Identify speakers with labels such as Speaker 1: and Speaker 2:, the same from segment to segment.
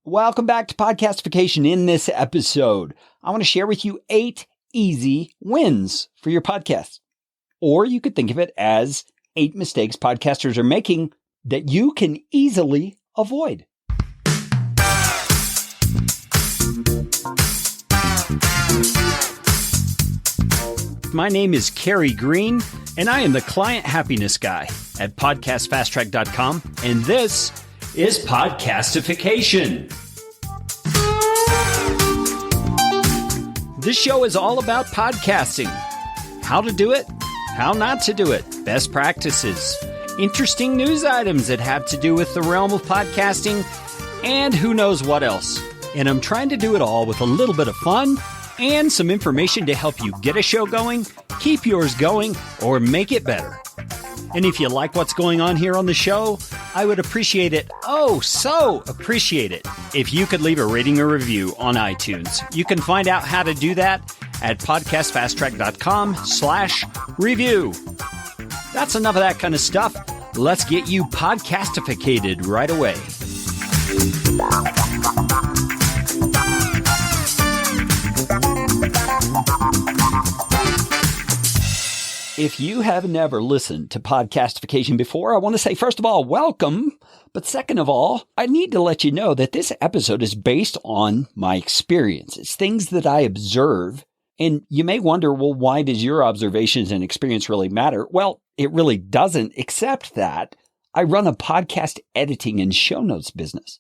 Speaker 1: Welcome back to Podcastification. In this episode, I want to share with you 8 easy wins for your podcast. Or you could think of it as 8 mistakes podcasters are making that you can easily avoid. My name is Kerry Green, and I am the client happiness guy at podcastfasttrack.com, and this is Podcastification. This show is all about podcasting. How to do it, how not to do it, best practices, interesting news items that have to do with the realm of podcasting, and who knows what else. And I'm trying to do it all with a little bit of fun and some information to help you get a show going, keep yours going, or make it better. And if you like what's going on here on the show, I would appreciate it, so appreciate it, if you could leave a rating or review on iTunes. You can find out how to do that at podcastfasttrack.com/review. That's enough of that kind of stuff. Let's get you podcastificated right away. If you have never listened to Podcastification before, I want to say, first of all, welcome. But second of all, I need to let you know that this episode is based on my experience. It's things that I observe. And you may wonder, well, why does your observations and experience really matter? Well, it really doesn't, except that I run a podcast editing and show notes business.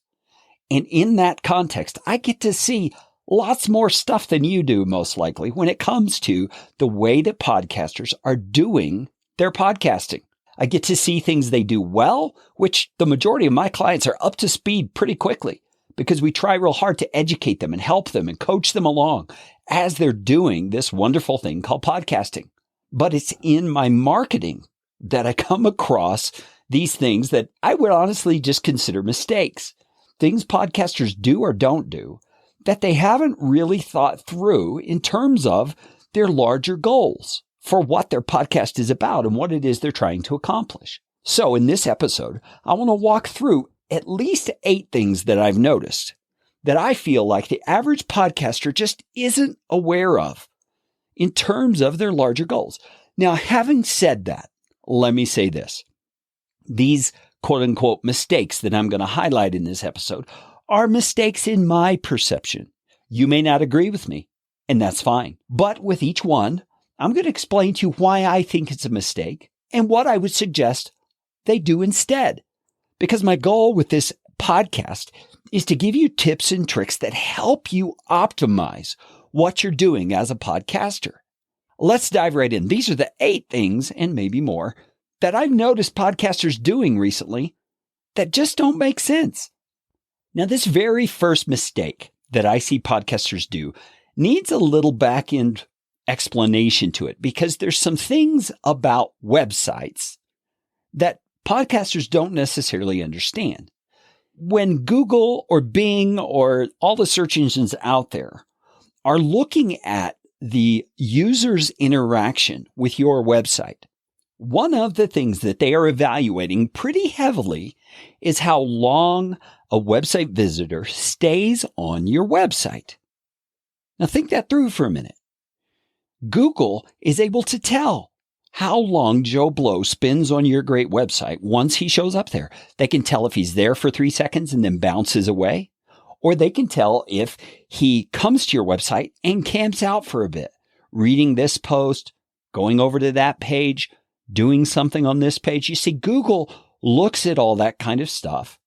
Speaker 1: And in that context, I get to see lots more stuff than you do, most likely, when it comes to the way that podcasters are doing their podcasting. I get to see things they do well, which the majority of my clients are up to speed pretty quickly because we try real hard to educate them and help them and coach them along as they're doing this wonderful thing called podcasting. But it's in my marketing that I come across these things that I would honestly just consider mistakes. Things podcasters do or don't do that they haven't really thought through in terms of their larger goals for what their podcast is about and what it is they're trying to accomplish. So in this episode, I want to walk through at least 8 things that I've noticed that I feel like the average podcaster just isn't aware of in terms of their larger goals. Now, having said that, let me say this. These quote unquote mistakes that I'm going to highlight in this episode are mistakes in my perception. You may not agree with me, and that's fine. But with each one, I'm going to explain to you why I think it's a mistake and what I would suggest they do instead. Because my goal with this podcast is to give you tips and tricks that help you optimize what you're doing as a podcaster. Let's dive right in. These are the 8 things, and maybe more, that I've noticed podcasters doing recently that just don't make sense. Now, this very first mistake that I see podcasters do needs a little back-end explanation to it because there's some things about websites that podcasters don't necessarily understand. When Google or Bing or all the search engines out there are looking at the user's interaction with your website, one of the things that they are evaluating pretty heavily is how long a website visitor stays on your website. Now think that through for a minute. Google is able to tell how long Joe Blow spends on your great website once he shows up there. They can tell if he's there for 3 seconds and then bounces away, or they can tell if he comes to your website and camps out for a bit, reading this post, going over to that page, doing something on this page. You see, Google looks at all that kind of stuff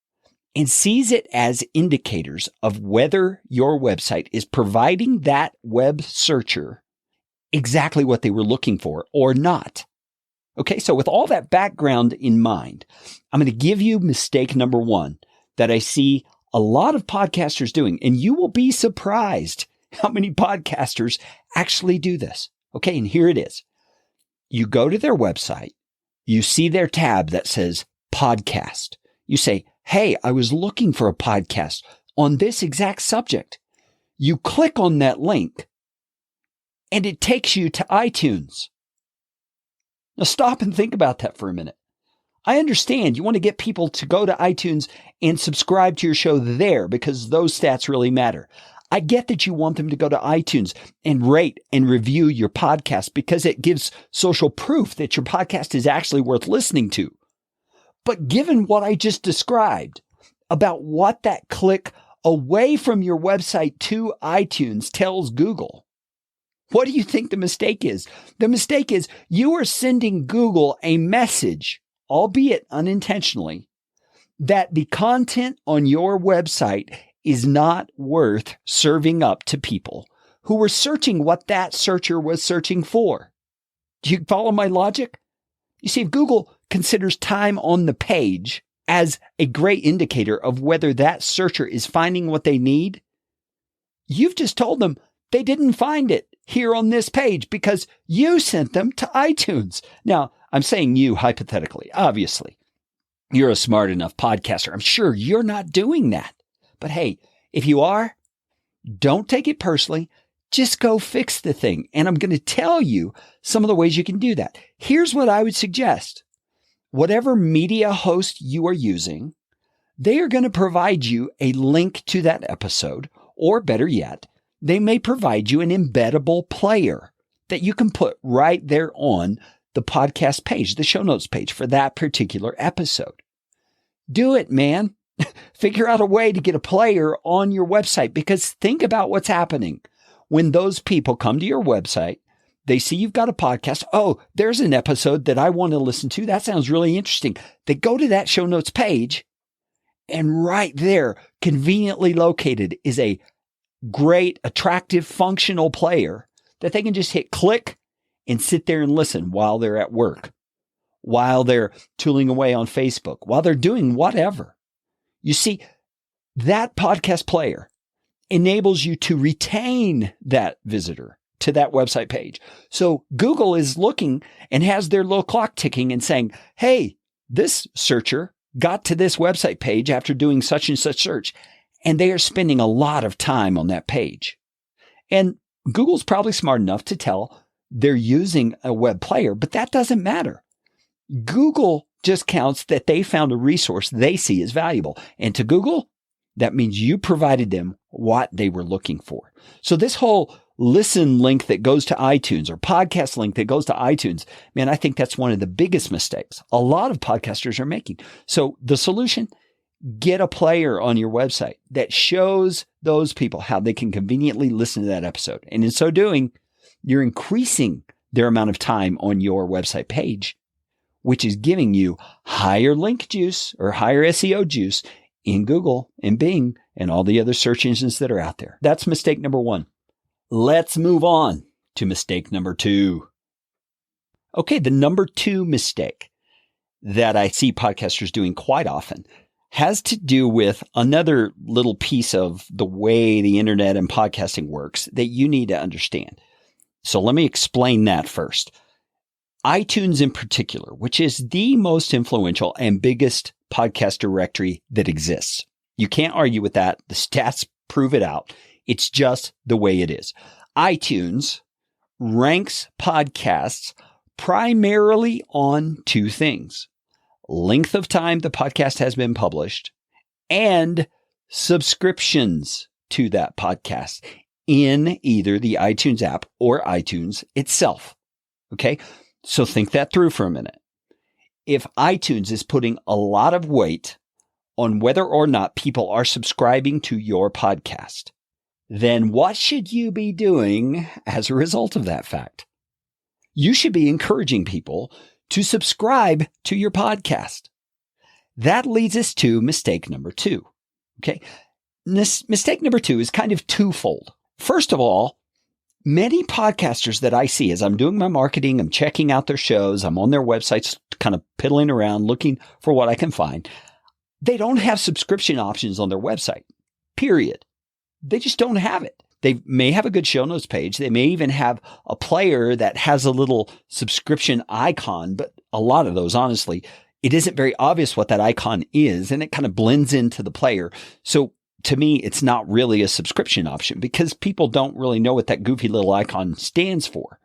Speaker 1: and sees it as indicators of whether your website is providing that web searcher exactly what they were looking for or not. Okay, so with all that background in mind, I'm going to give you mistake number 1 that I see a lot of podcasters doing, and you will be surprised how many podcasters actually do this. Okay, and here it is. You go to their website, you see their tab that says podcast. You say, hey, I was looking for a podcast on this exact subject. You click on that link and it takes you to iTunes. Now stop and think about that for a minute. I understand you want to get people to go to iTunes and subscribe to your show there because those stats really matter. I get that you want them to go to iTunes and rate and review your podcast because it gives social proof that your podcast is actually worth listening to. But given what I just described about what that click away from your website to iTunes tells Google, what do you think the mistake is? The mistake is you are sending Google a message, albeit unintentionally, that the content on your website is not worth serving up to people who were searching what that searcher was searching for. Do you follow my logic? You see, if Google considers time on the page as a great indicator of whether that searcher is finding what they need, you've just told them they didn't find it here on this page because you sent them to iTunes. Now, I'm saying you hypothetically, obviously. You're a smart enough podcaster. I'm sure you're not doing that. But hey, if you are, don't take it personally. Just go fix the thing. And I'm going to tell you some of the ways you can do that. Here's what I would suggest. Whatever media host you are using, they are going to provide you a link to that episode, or better yet, they may provide you an embeddable player that you can put right there on the podcast page, the show notes page for that particular episode. Do it, man. Figure out a way to get a player on your website, because think about what's happening when those people come to your website. They see you've got a podcast. Oh, there's an episode that I want to listen to. That sounds really interesting. They go to that show notes page, and right there, conveniently located, is a great, attractive, functional player that they can just hit click and sit there and listen while they're at work, while they're tooling away on Facebook, while they're doing whatever. You see, that podcast player enables you to retain that visitor to that website page. So Google is looking and has their little clock ticking and saying, hey, this searcher got to this website page after doing such and such search, and they are spending a lot of time on that page. And Google's probably smart enough to tell they're using a web player, but that doesn't matter. Google just counts that they found a resource they see as valuable. And to Google, that means you provided them what they were looking for. So this whole listen link that goes to iTunes, or podcast link that goes to iTunes, man, I think that's one of the biggest mistakes a lot of podcasters are making. So the solution, get a player on your website that shows those people how they can conveniently listen to that episode. And in so doing, you're increasing their amount of time on your website page, which is giving you higher link juice or higher SEO juice in Google and Bing and all the other search engines that are out there. That's mistake number one. Let's move on to mistake number two. Okay, the number two mistake that I see podcasters doing quite often has to do with another little piece of the way the internet and podcasting works that you need to understand. So let me explain that first. iTunes in particular, which is the most influential and biggest podcast directory that exists. You can't argue with that. The stats prove it out. It's just the way it is. iTunes ranks podcasts primarily on two things: length of time the podcast has been published and subscriptions to that podcast in either the iTunes app or iTunes itself. Okay? So think that through for a minute. If iTunes is putting a lot of weight on whether or not people are subscribing to your podcast, then what should you be doing as a result of that fact? You should be encouraging people to subscribe to your podcast. That leads us to mistake number two. Okay. Mistake number two is kind of twofold. First of all, many podcasters that I see as I'm doing my marketing, I'm checking out their shows, I'm on their websites, kind of piddling around, looking for what I can find. They don't have subscription options on their website, period. They just don't have it. They may have a good show notes page. They may even have a player that has a little subscription icon, but a lot of those, honestly, it isn't very obvious what that icon is, and it kind of blends into the player. So to me, it's not really a subscription option because people don't really know what that goofy little icon stands for.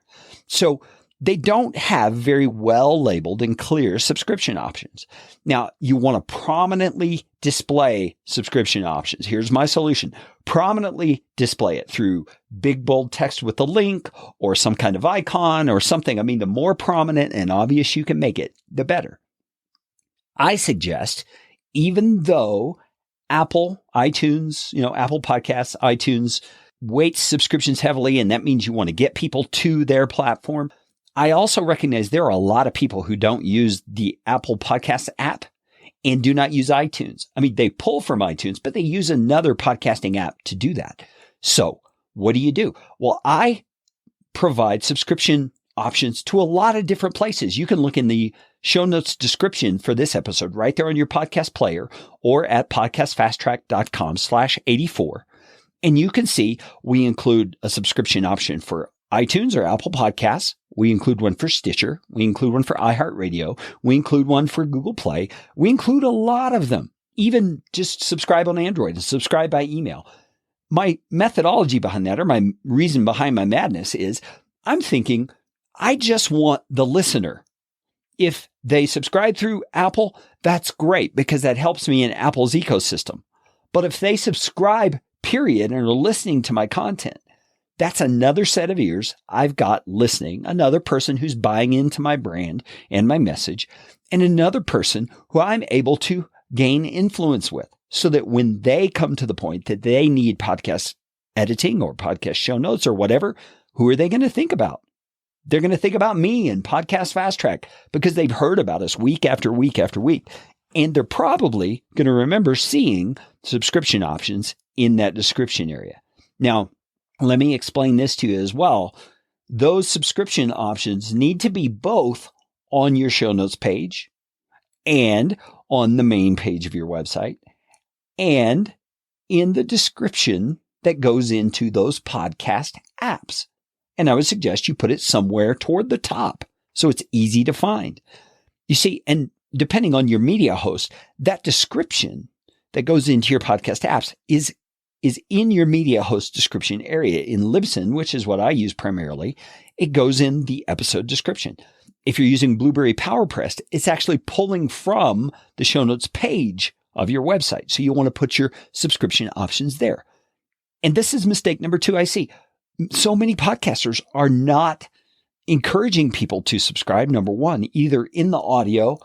Speaker 1: So they don't have very well labeled and clear subscription options. Now, you want to prominently display subscription options. Here's my solution. Prominently display it through big bold text with a link or some kind of icon or something. I mean, the more prominent and obvious you can make it, the better. I suggest, even though Apple, iTunes, Apple Podcasts, iTunes weights subscriptions heavily, and that means you want to get people to their platform. I also recognize there are a lot of people who don't use the Apple Podcast app and do not use iTunes. I mean, they pull from iTunes, but they use another podcasting app to do that. So what do? Well, I provide subscription options to a lot of different places. You can look in the show notes description for this episode right there on your podcast player or at podcastfasttrack.com/84. And you can see we include a subscription option for iTunes or Apple Podcasts. We include one for Stitcher. We include one for iHeartRadio. We include one for Google Play. We include a lot of them. Even just subscribe on Android and subscribe by email. My methodology behind that, or my reason behind my madness, is I'm thinking I just want the listener. If they subscribe through Apple, that's great because that helps me in Apple's ecosystem. But if they subscribe, period, and are listening to my content, that's another set of ears I've got listening, another person who's buying into my brand and my message, and another person who I'm able to gain influence with so that when they come to the point that they need podcast editing or podcast show notes or whatever, who are they going to think about? They're going to think about me and Podcast Fast Track because they've heard about us week after week after week. And they're probably going to remember seeing subscription options in that description area. Now, let me explain this to you as well. Those subscription options need to be both on your show notes page and on the main page of your website and in the description that goes into those podcast apps. And I would suggest you put it somewhere toward the top so it's easy to find. You see, and depending on your media host, that description that goes into your podcast apps is in your media host description area. In Libsyn, which is what I use primarily, it goes in the episode description. If you're using Blueberry PowerPress, it's actually pulling from the show notes page of your website. So you want to put your subscription options there. And this is mistake number 2 I see. So many podcasters are not encouraging people to subscribe, number one, either in the audio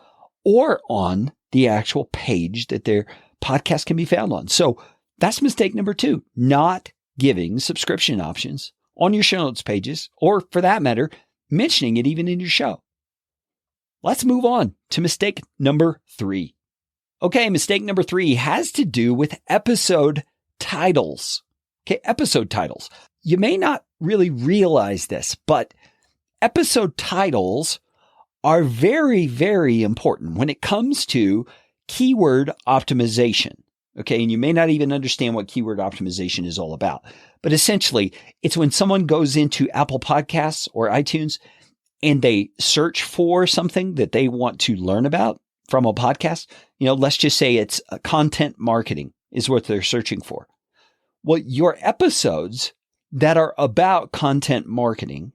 Speaker 1: or on the actual page that their podcast can be found on. So that's mistake number 2, not giving subscription options on your show notes pages, or for that matter, mentioning it even in your show. Let's move on to mistake number 3. Okay, mistake number 3 has to do with episode titles. Okay, episode titles. You may not really realize this, but episode titles are very, very important when it comes to keyword optimization. Okay, and you may not even understand what keyword optimization is all about. But essentially, it's when someone goes into Apple Podcasts or iTunes and they search for something that they want to learn about from a podcast. Let's just say it's content marketing is what they're searching for. Well, your episodes that are about content marketing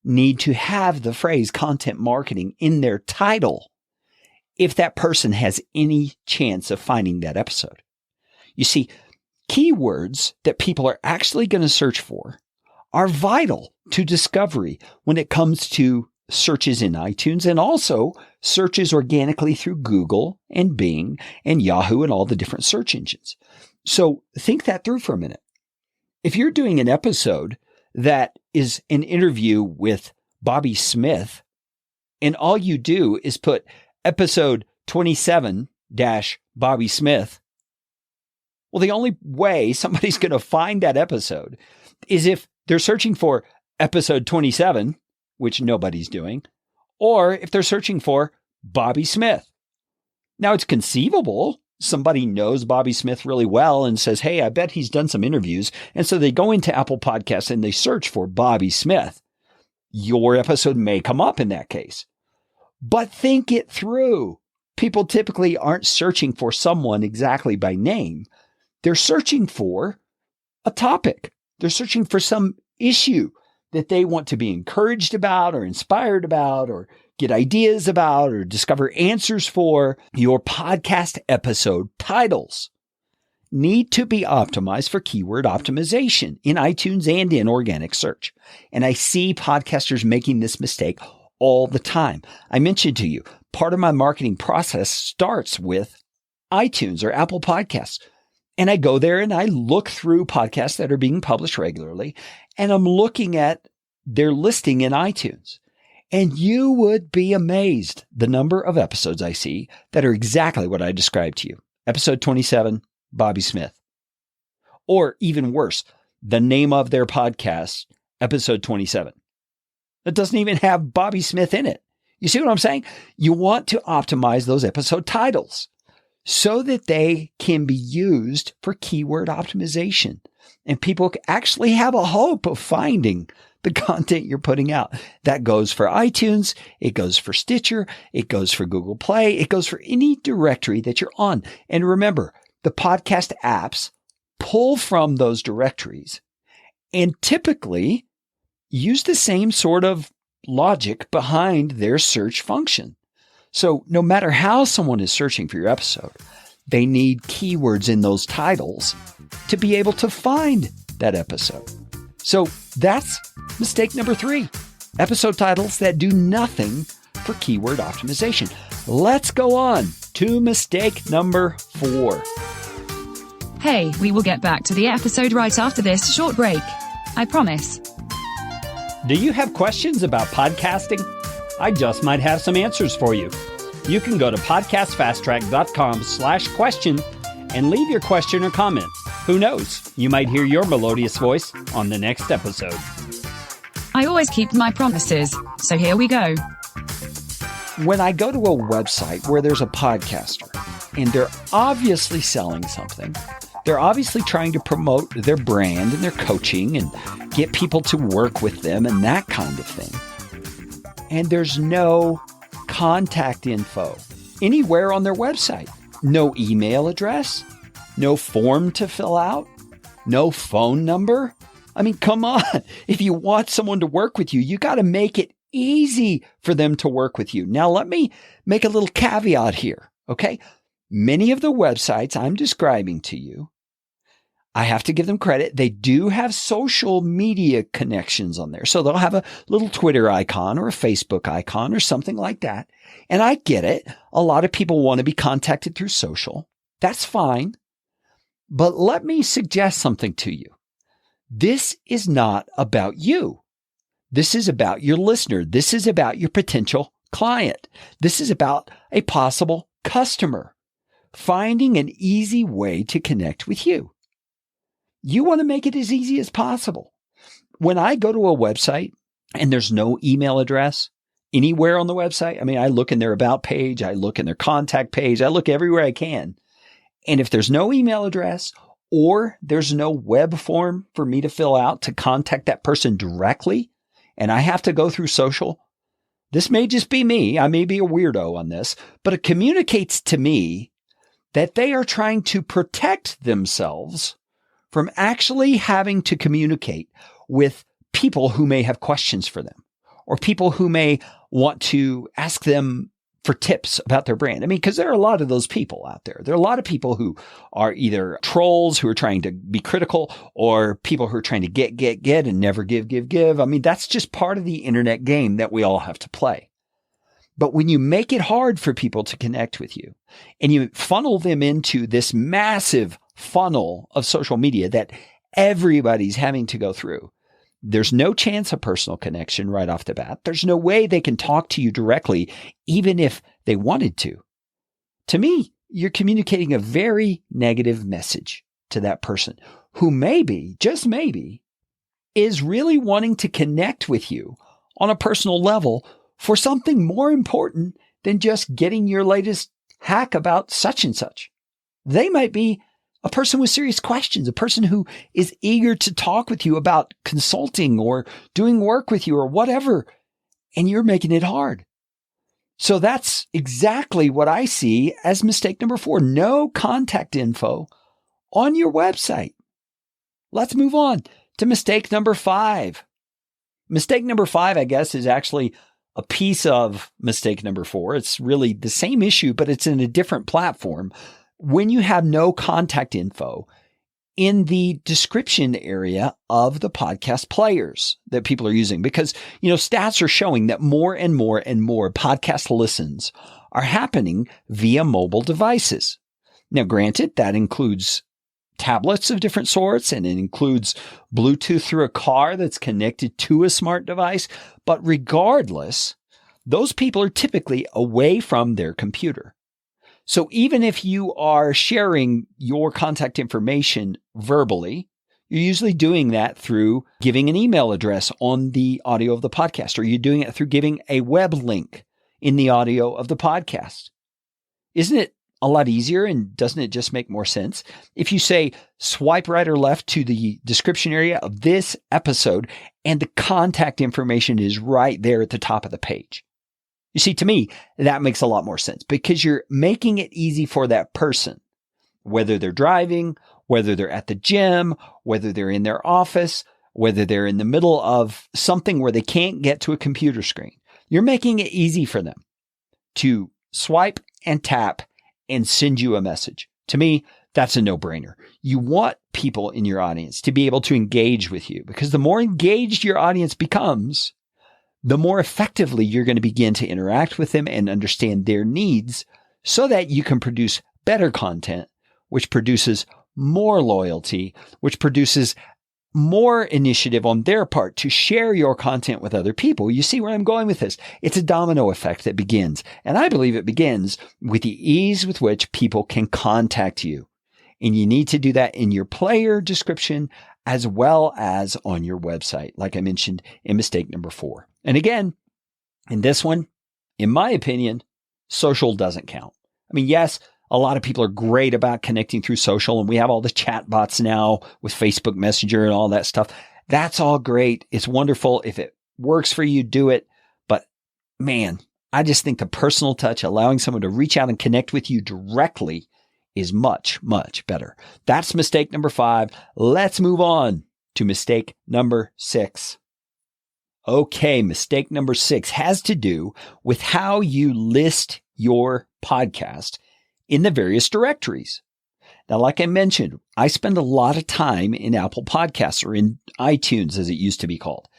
Speaker 1: need to have the phrase content marketing in their title if that person has any chance of finding that episode. You see, keywords that people are actually going to search for are vital to discovery when it comes to searches in iTunes and also searches organically through Google and Bing and Yahoo and all the different search engines. So think that through for a minute. If you're doing an episode that is an interview with Bobby Smith, and all you do is put episode 27-Bobby Smith, well, the only way somebody's going to find that episode is if they're searching for episode 27, which nobody's doing, or if they're searching for Bobby Smith. Now, it's conceivable somebody knows Bobby Smith really well and says, hey, I bet he's done some interviews. And so they go into Apple Podcasts and they search for Bobby Smith. Your episode may come up in that case. But think it through. People typically aren't searching for someone exactly by name. They're searching for a topic. They're searching for some issue that they want to be encouraged about or inspired about or get ideas about or discover answers for, your podcast episode titles need to be optimized for keyword optimization in iTunes and in organic search. And I see podcasters making this mistake all the time. I mentioned to you, part of my marketing process starts with iTunes or Apple Podcasts. And I go there and I look through podcasts that are being published regularly, and I'm looking at their listing in iTunes. And you would be amazed the number of episodes I see that are exactly what I described to you. Episode 27, Bobby Smith. Or even worse, the name of their podcast, episode 27. That doesn't even have Bobby Smith in it. You see what I'm saying? You want to optimize those episode titles so that they can be used for keyword optimization. And people actually have a hope of finding the content you're putting out. That goes for iTunes. It goes for Stitcher. It goes for Google Play. It goes for any directory that you're on. And remember, the podcast apps pull from those directories and typically use the same sort of logic behind their search function. So no matter how someone is searching for your episode, they need keywords in those titles to be able to find that episode. So that's mistake number 3, episode titles that do nothing for keyword optimization. Let's go on to mistake number 4.
Speaker 2: Hey, we will get back to the episode right after this short break. I promise.
Speaker 1: Do you have questions about podcasting? I just might have some answers for you. You can go to podcastfasttrack.com/question and leave your question or comment. Who knows? You might hear your melodious voice on the next episode.
Speaker 2: I always keep my promises, so here we go.
Speaker 1: When I go to a website where there's a podcaster and they're obviously selling something, they're obviously trying to promote their brand and their coaching and get people to work with them and that kind of thing. And there's no contact info anywhere on their website. No email address, no form to fill out, no phone number. I mean, come on. If you want someone to work with you, you got to make it easy for them to work with you. Now, let me make a little caveat here, okay? Many of the websites I'm describing to you, I have to give them credit. They do have social media connections on there. So they'll have a little Twitter icon or a Facebook icon or something like that. And I get it. A lot of people want to be contacted through social. That's fine. But let me suggest something to you. This is not about you. This is about your listener. This is about your potential client. This is about a possible customer finding an easy way to connect with you. You want to make it as easy as possible. When I go to a website and there's no email address anywhere on the website, I mean, I look in their about page, I look in their contact page, I look everywhere I can. And if there's no email address or there's no web form for me to fill out to contact that person directly, and I have to go through social, this may just be me. I may be a weirdo on this, but it communicates to me that they are trying to protect themselves from actually having to communicate with people who may have questions for them or people who may want to ask them for tips about their brand. I mean, because there are a lot of those people out there. There are a lot of people who are either trolls who are trying to be critical or people who are trying to get and never give. I mean, that's just part of the internet game that we all have to play. But when you make it hard for people to connect with you and you funnel them into this massive funnel of social media that everybody's having to go through, there's no chance of personal connection right off the bat. There's no way they can talk to you directly, even if they wanted to. To me, you're communicating a very negative message to that person who maybe, just maybe, is really wanting to connect with you on a personal level for something more important than just getting your latest hack about such and such. They might be a person with serious questions, a person who is eager to talk with you about consulting or doing work with you or whatever, and you're making it hard. So that's exactly what I see as mistake number 4. No contact info on your website. Let's move on to mistake number 5. mistake number 5, I guess, is actually a piece of mistake number 4. It's really the same issue, but it's in a different platform. When you have no contact info in the description area of the podcast players that people are using, because, stats are showing that more and more and more podcast listens are happening via mobile devices. Now, granted, that includes tablets of different sorts, and it includes Bluetooth through a car that's connected to a smart device. But regardless, those people are typically away from their computer. So even if you are sharing your contact information verbally, you're usually doing that through giving an email address on the audio of the podcast, or you're doing it through giving a web link in the audio of the podcast. Isn't it a lot easier, and doesn't it just make more sense if you say swipe right or left to the description area of this episode and the contact information is right there at the top of the page? You see, to me, that makes a lot more sense because you're making it easy for that person, whether they're driving, whether they're at the gym, whether they're in their office, whether they're in the middle of something where they can't get to a computer screen. You're making it easy for them to swipe and tap and send you a message. To me, that's a no-brainer. You want people in your audience to be able to engage with you, because the more engaged your audience becomes, the more effectively you're going to begin to interact with them and understand their needs so that you can produce better content, which produces more loyalty, which produces more initiative on their part to share your content with other people. You see where I'm going with this? It's a domino effect that begins. And I believe it begins with the ease with which people can contact you. And you need to do that in your player description as well as on your website, like I mentioned in mistake number 4. And again, in this one, in my opinion, social doesn't count. I mean, yes, a lot of people are great about connecting through social, and we have all the chat bots now with Facebook Messenger and all that stuff. That's all great. It's wonderful. If it works for you, do it. But man, I just think the personal touch, allowing someone to reach out and connect with you directly, is much, much better. That's mistake number 5. Let's move on to mistake number 6. Okay, mistake number 6 has to do with how you list your podcast in the various directories. Now, like I mentioned, I spend a lot of time in Apple Podcasts, or in iTunes as it used to be called.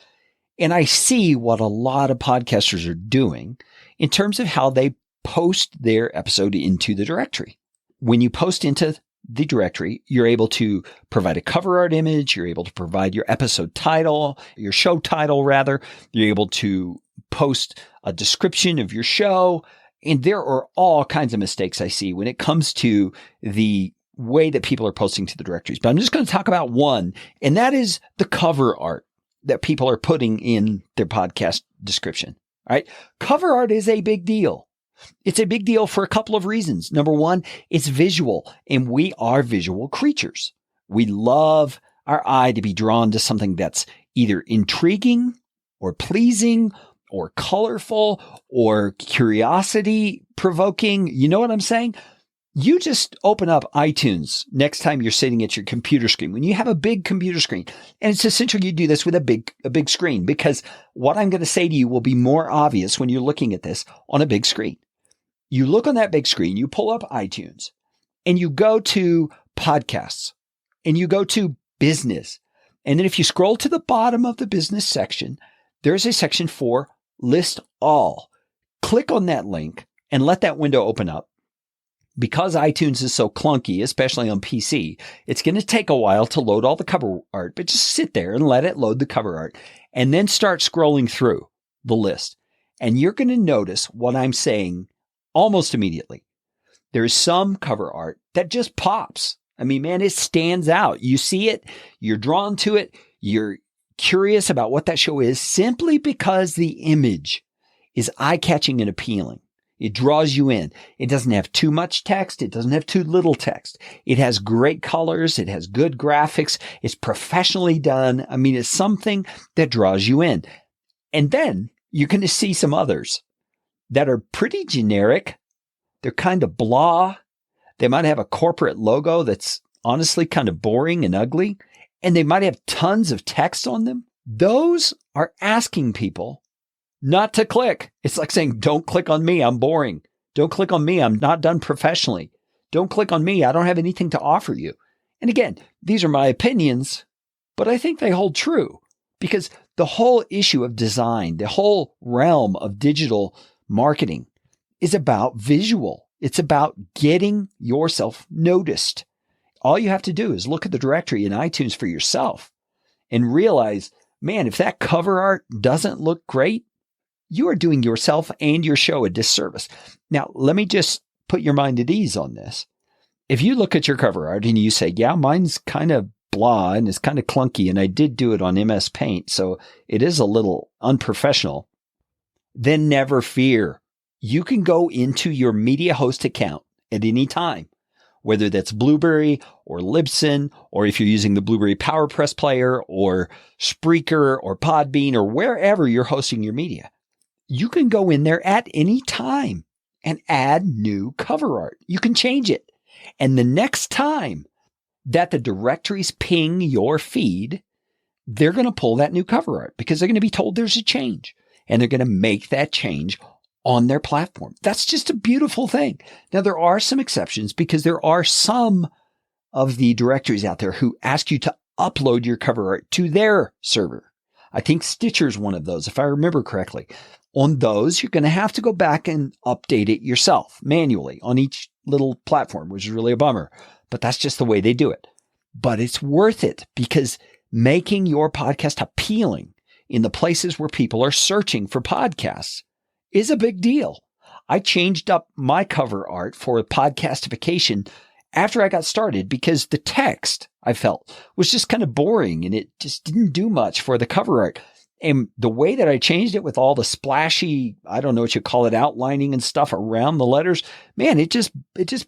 Speaker 1: And I see what a lot of podcasters are doing in terms of how they post their episode into the directory. When you post into the directory, you're able to provide a cover art image. You're able to provide your episode title, your show title rather. You're able to post a description of your show. And there are all kinds of mistakes I see when it comes to the way that people are posting to the directories. But I'm just going to talk about one, and that is the cover art that people are putting in their podcast description. All right. Cover art is a big deal. It's a big deal for a couple of reasons. Number one, it's visual, and we are visual creatures. We love our eye to be drawn to something that's either intriguing or pleasing or colorful or curiosity provoking. You know what I'm saying? You just open up iTunes next time you're sitting at your computer screen, when you have a big computer screen. And it's essential you do this with a big screen, because what I'm going to say to you will be more obvious when you're looking at this on a big screen. You look on that big screen, you pull up iTunes, and you go to podcasts, and you go to business. And then if you scroll to the bottom of the business section, there's a section for list all. Click on that link and let that window open up. Because iTunes is so clunky, especially on PC, it's going to take a while to load all the cover art, but just sit there and let it load the cover art and then start scrolling through the list. And you're going to notice what I'm saying almost immediately. There's some cover art that just pops. I mean, man, it stands out. You see it, you're drawn to it, you're curious about what that show is simply because the image is eye-catching and appealing. It draws you in. It doesn't have too much text. It doesn't have too little text. It has great colors. It has good graphics. It's professionally done. I mean, it's something that draws you in. And then you're going to see some others that are pretty generic. They're kind of blah. They might have a corporate logo that's honestly kind of boring and ugly. And they might have tons of text on them. those are asking people not to click. It's like saying, don't click on me. I'm boring. Don't click on me. I'm not done professionally. Don't click on me. I don't have anything to offer you. And again, these are my opinions, but I think they hold true because the whole issue of design, the whole realm of digital marketing is about visual. It's about getting yourself noticed. All you have to do is look at the directory in iTunes for yourself and realize, man, if that cover art doesn't look great, you are doing yourself and your show a disservice. Now, let me just put your mind at ease on this. If you look at your cover art and you say, yeah, mine's kind of blah and it's kind of clunky and I did do it on MS Paint, so it is a little unprofessional, then never fear. You can go into your media host account at any time, whether that's Blueberry or Libsyn, or if you're using the Blueberry PowerPress player or Spreaker or Podbean or wherever you're hosting your media. You can go in there at any time and add new cover art. You can change it. And the next time that the directories ping your feed, they're going to pull that new cover art because they're going to be told there's a change and they're going to make that change on their platform. That's just a beautiful thing. Now, there are some exceptions because there are some of the directories out there who ask you to upload your cover art to their server. I think Stitcher's one of those, if I remember correctly. On those, you're going to have to go back and update it yourself manually on each little platform, which is really a bummer, but that's just the way they do it. But it's worth it because making your podcast appealing in the places where people are searching for podcasts is a big deal. I changed up my cover art for podcastification after I got started because the text I felt was just kind of boring and it just didn't do much for the cover art. And the way that I changed it with all the splashy, I don't know what you call it, outlining and stuff around the letters, man, it just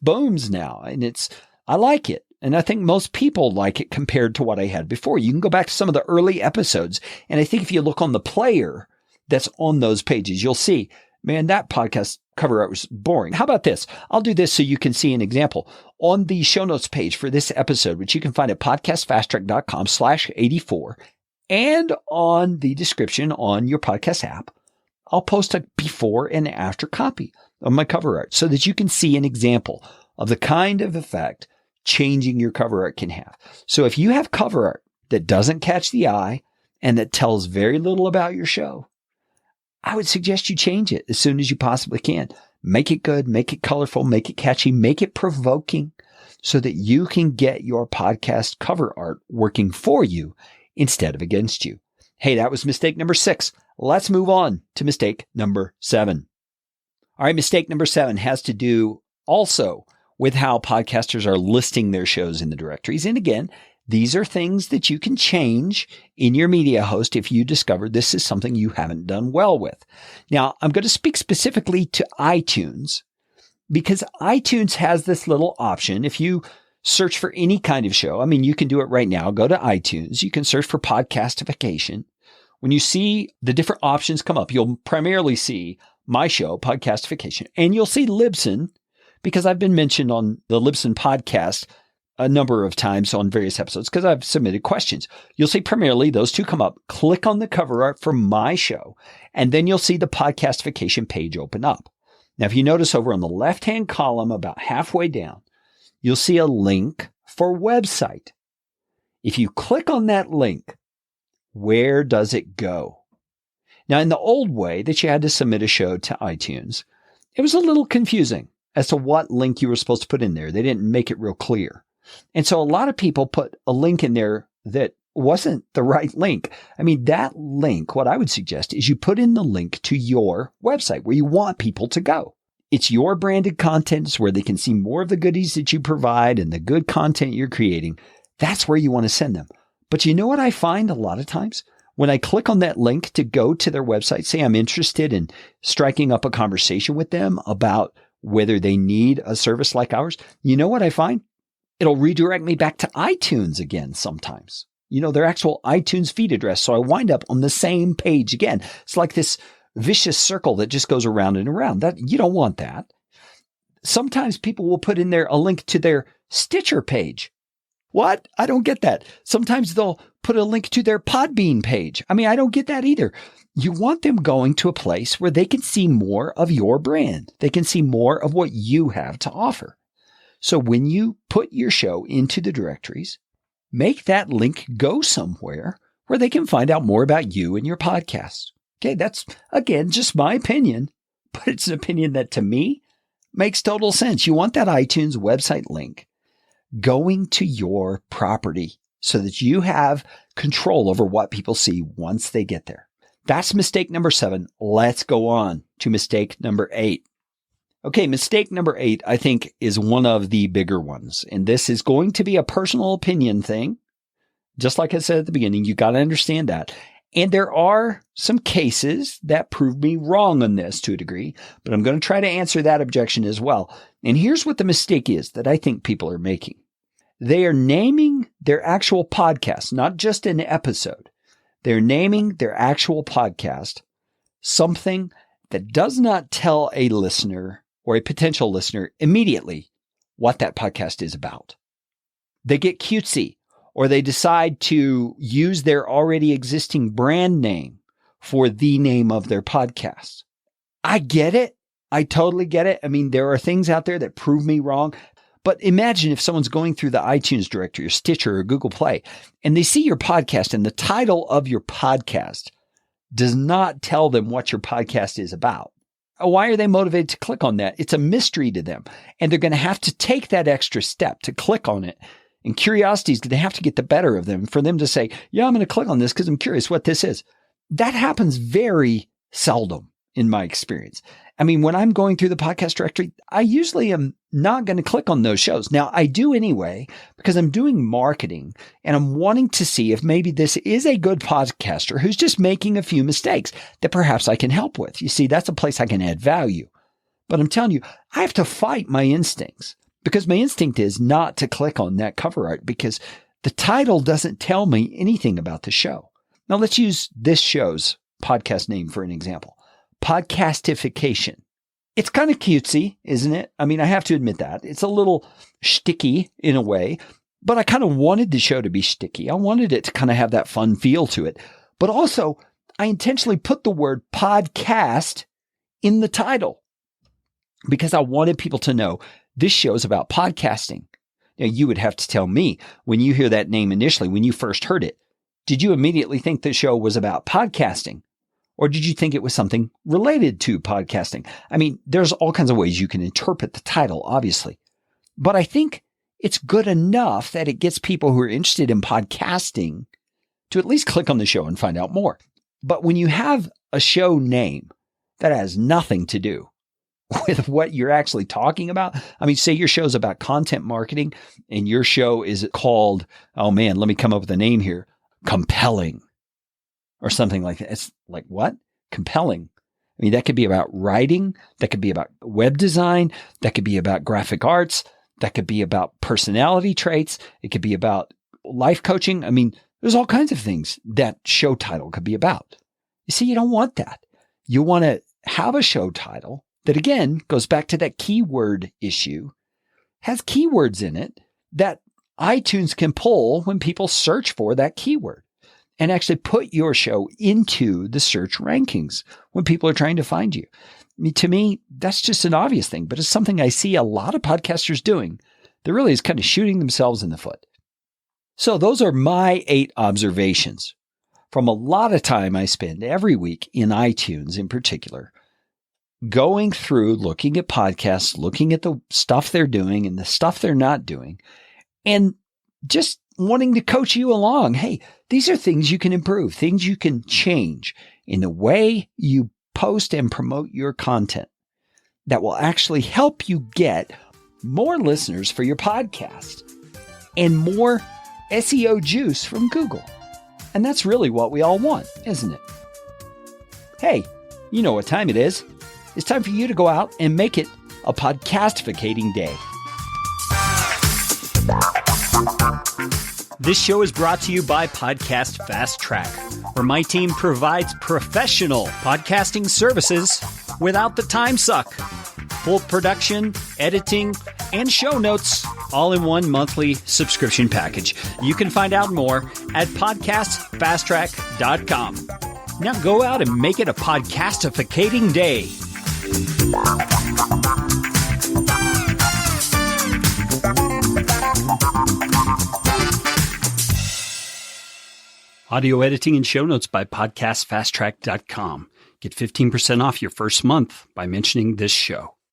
Speaker 1: booms now. And I like it. And I think most people like it compared to what I had before. You can go back to some of the early episodes. And I think if you look on the player that's on those pages, you'll see, man, that podcast cover art was boring. How about this? I'll do this so you can see an example. On the show notes page for this episode, which you can find at podcastfasttrack.com/84, and on the description on your podcast app, I'll post a before and after copy of my cover art so that you can see an example of the kind of effect changing your cover art can have. So if you have cover art that doesn't catch the eye and that tells very little about your show, I would suggest you change it as soon as you possibly can. Make it good, make it colorful, make it catchy, make it provoking so that you can get your podcast cover art working for you instead of against you. Hey, that was mistake number 6. Let's move on to mistake number 7. All right, mistake number 7 has to do also with how podcasters are listing their shows in the directories. And again, these are things that you can change in your media host if you discover this is something you haven't done well with. Now, I'm going to speak specifically to iTunes because iTunes has this little option. If you search for any kind of show, I mean, you can do it right now. Go to iTunes. You can search for podcastification. When you see the different options come up, you'll primarily see my show, Podcastification, and you'll see Libsyn because I've been mentioned on the Libsyn podcast a number of times on various episodes because I've submitted questions. You'll see primarily those two come up. Click on the cover art for my show, and then you'll see the Podcastification page open up. Now, if you notice over on the left-hand column, about halfway down, you'll see a link for website. If you click on that link, where does it go? Now, in the old way that you had to submit a show to iTunes, it was a little confusing as to what link you were supposed to put in there. They didn't make it real clear. And so a lot of people put a link in there that wasn't the right link. I mean, that link, what I would suggest is you put in the link to your website where you want people to go. It's your branded content. It's where they can see more of the goodies that you provide and the good content you're creating. That's where you want to send them. But you know what I find a lot of times? When I click on that link to go to their website, say I'm interested in striking up a conversation with them about whether they need a service like ours, you know what I find? It'll redirect me back to iTunes again sometimes. You know, their actual iTunes feed address. So I wind up on the same page again. It's like this vicious circle that just goes around and around. That you don't want that. Sometimes people will put in there a link to their Stitcher page. What? I don't get that. Sometimes they'll put a link to their Podbean page. I don't get that either. You want them going to a place where they can see more of your brand. They can see more of what you have to offer. So when you put your show into the directories, make that link go somewhere where they can find out more about you and your podcast. Okay, that's, again, just my opinion, but it's an opinion that to me makes total sense. You want that iTunes website link going to your property so that you have control over what people see once they get there. That's mistake number 7. Let's go on to mistake number 8. Okay, mistake number 8, I think, is one of the bigger ones. And this is going to be a personal opinion thing. Just like I said at the beginning, you got to understand that. And there are some cases that prove me wrong on this to a degree, but I'm going to try to answer that objection as well. And here's what the mistake is that I think people are making. They are naming their actual podcast, not just an episode. They're naming their actual podcast something that does not tell a listener or a potential listener immediately what that podcast is about. They get cutesy, or they decide to use their already existing brand name for the name of their podcast. I get it. I totally get it. There are things out there that prove me wrong. But imagine if someone's going through the iTunes directory or Stitcher or Google Play, and they see your podcast and the title of your podcast does not tell them what your podcast is about. Why are they motivated to click on that? It's a mystery to them. And they're going to have to take that extra step to click on it. And curiosity is going to have to get the better of them for them to say, yeah, I'm going to click on this because I'm curious what this is. That happens very seldom in my experience. When I'm going through the podcast directory, I usually am not going to click on those shows. Now, I do anyway because I'm doing marketing and I'm wanting to see if maybe this is a good podcaster who's just making a few mistakes that perhaps I can help with. You see, that's a place I can add value. But I'm telling you, I have to fight my instincts because my instinct is not to click on that cover art because the title doesn't tell me anything about the show. Now, let's use this show's podcast name for an example. Podcastification. It's kind of cutesy, isn't it? I have to admit that. It's a little shticky in a way, but I kind of wanted the show to be shticky. I wanted it to kind of have that fun feel to it. But also, I intentionally put the word podcast in the title because I wanted people to know this show is about podcasting. Now, you would have to tell me when you hear that name initially, when you first heard it, did you immediately think the show was about podcasting? Or did you think it was something related to podcasting? There's all kinds of ways you can interpret the title, obviously. But I think it's good enough that it gets people who are interested in podcasting to at least click on the show and find out more. But when you have a show name that has nothing to do with what you're actually talking about, say your show's about content marketing and your show is called, oh man, let me come up with a name here, Compelling. Or something like that. It's like, what? Compelling. That could be about writing. That could be about web design. That could be about graphic arts. That could be about personality traits. It could be about life coaching. There's all kinds of things that show title could be about. You see, you don't want that. You want to have a show title that, again, goes back to that keyword issue, has keywords in it that iTunes can pull when people search for that keyword. And actually put your show into the search rankings when people are trying to find you. To me, that's just an obvious thing, but it's something I see a lot of podcasters doing that really is kind of shooting themselves in the foot. So those are my 8 observations from a lot of time I spend every week in iTunes in particular, going through, looking at podcasts, looking at the stuff they're doing and the stuff they're not doing, and just wanting to coach you along. Hey, these are things you can improve, things you can change in the way you post and promote your content that will actually help you get more listeners for your podcast and more SEO juice from Google. And that's really what we all want, isn't it? Hey, you know what time it is. It's time for you to go out and make it a podcastificating day. This show is brought to you by Podcast Fast Track, where my team provides professional podcasting services without the time suck. Full production, editing, and show notes all in one monthly subscription package. You can find out more at podcastfasttrack.com. Now go out and make it a podcastificating day. Audio editing and show notes by podcastfasttrack.com. Get 15% off your first month by mentioning this show.